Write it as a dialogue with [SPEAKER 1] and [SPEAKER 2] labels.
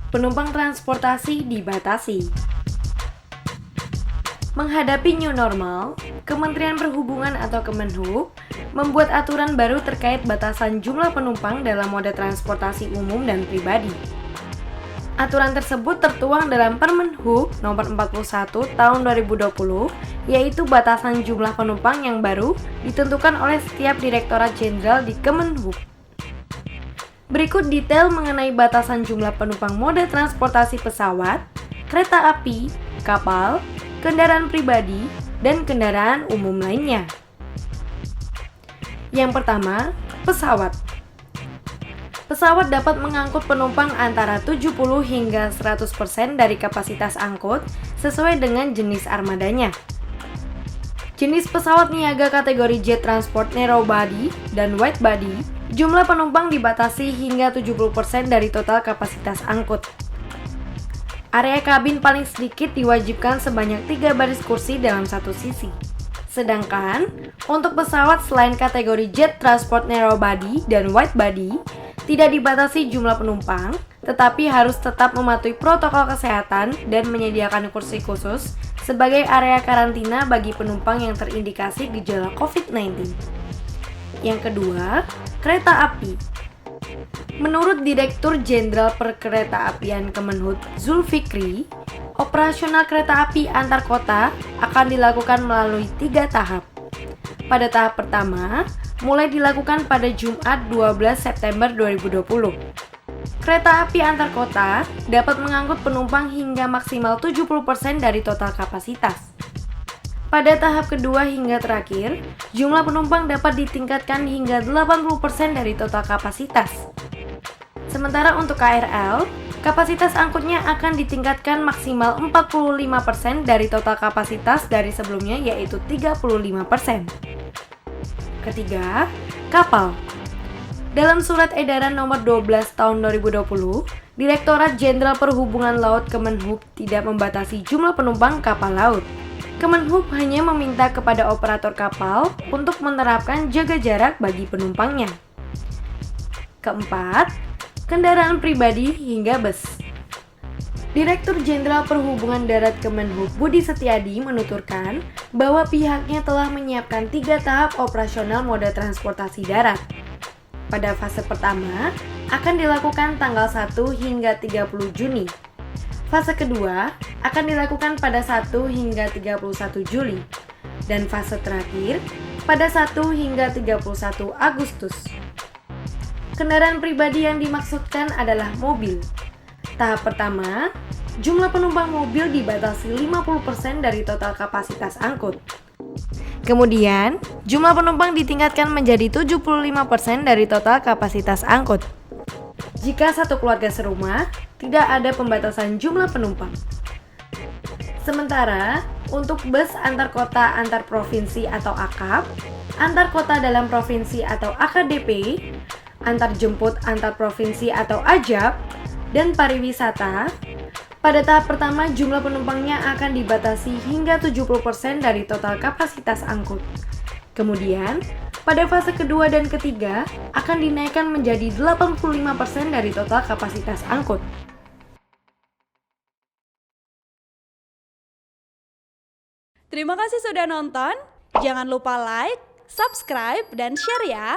[SPEAKER 1] Penumpang transportasi dibatasi. Menghadapi new normal, Kementerian Perhubungan atau Kemenhub membuat aturan baru terkait batasan jumlah penumpang dalam moda transportasi umum dan pribadi. Aturan tersebut tertuang dalam Permenhub Nomor 41 Tahun 2020, yaitu batasan jumlah penumpang yang baru ditentukan oleh setiap Direktorat Jenderal di Kemenhub. Berikut detail mengenai batasan jumlah penumpang moda transportasi pesawat, kereta api, kapal, kendaraan pribadi, dan kendaraan umum lainnya. Yang pertama, pesawat. Pesawat dapat mengangkut penumpang antara 70 hingga 100% dari kapasitas angkut sesuai dengan jenis armadanya. Jenis pesawat niaga kategori jet transport narrow body dan wide body, jumlah penumpang dibatasi hingga 70% dari total kapasitas angkut. Area kabin paling sedikit diwajibkan sebanyak 3 baris kursi dalam satu sisi. Sedangkan, untuk pesawat selain kategori jet transport narrow body dan wide body, tidak dibatasi jumlah penumpang, tetapi harus tetap mematuhi protokol kesehatan dan menyediakan kursi khusus sebagai area karantina bagi penumpang yang terindikasi gejala COVID-19. Yang kedua, kereta api. Menurut Direktur Jenderal Perkeretaapian Kemenhub Zulfikri, operasional kereta api antar kota akan dilakukan melalui 3 tahap. Pada tahap pertama, mulai dilakukan pada Jumat 12 September 2020. Kereta api antar kota dapat mengangkut penumpang hingga maksimal 70% dari total kapasitas. Pada tahap kedua hingga terakhir, jumlah penumpang dapat ditingkatkan hingga 80% dari total kapasitas. Sementara untuk KRL, kapasitas angkutnya akan ditingkatkan maksimal 45% dari total kapasitas dari sebelumnya, yaitu 35%. Ketiga, kapal. Dalam Surat Edaran Nomor 12 Tahun 2020, Direktorat Jenderal Perhubungan Laut Kemenhub tidak membatasi jumlah penumpang kapal laut. Kemenhub hanya meminta kepada operator kapal untuk menerapkan jaga jarak bagi penumpangnya. Keempat, kendaraan pribadi hingga bus. Direktur Jenderal Perhubungan Darat Kemenhub Budi Setiadi menuturkan bahwa pihaknya telah menyiapkan 3 tahap operasional moda transportasi darat. Pada fase pertama akan dilakukan tanggal 1 hingga 30 Juni. Fase kedua akan dilakukan pada 1 hingga 31 Juli. Dan fase terakhir pada 1 hingga 31 Agustus. Kendaraan pribadi yang dimaksudkan adalah mobil. Tahap pertama, jumlah penumpang mobil dibatasi 50% dari total kapasitas angkut. Kemudian, jumlah penumpang ditingkatkan menjadi 75% dari total kapasitas angkut. Jika satu keluarga serumah, tidak ada pembatasan jumlah penumpang. Sementara, untuk bus antar kota antar provinsi atau AKAP, antar kota dalam provinsi atau AKDP, antar jemput antar provinsi atau AJAP, dan pariwisata, pada tahap pertama jumlah penumpangnya akan dibatasi hingga 70% dari total kapasitas angkut. Kemudian, pada fase kedua dan ketiga akan dinaikkan menjadi 85% dari total kapasitas angkut.
[SPEAKER 2] Terima kasih sudah nonton. Jangan lupa like, subscribe, dan share ya.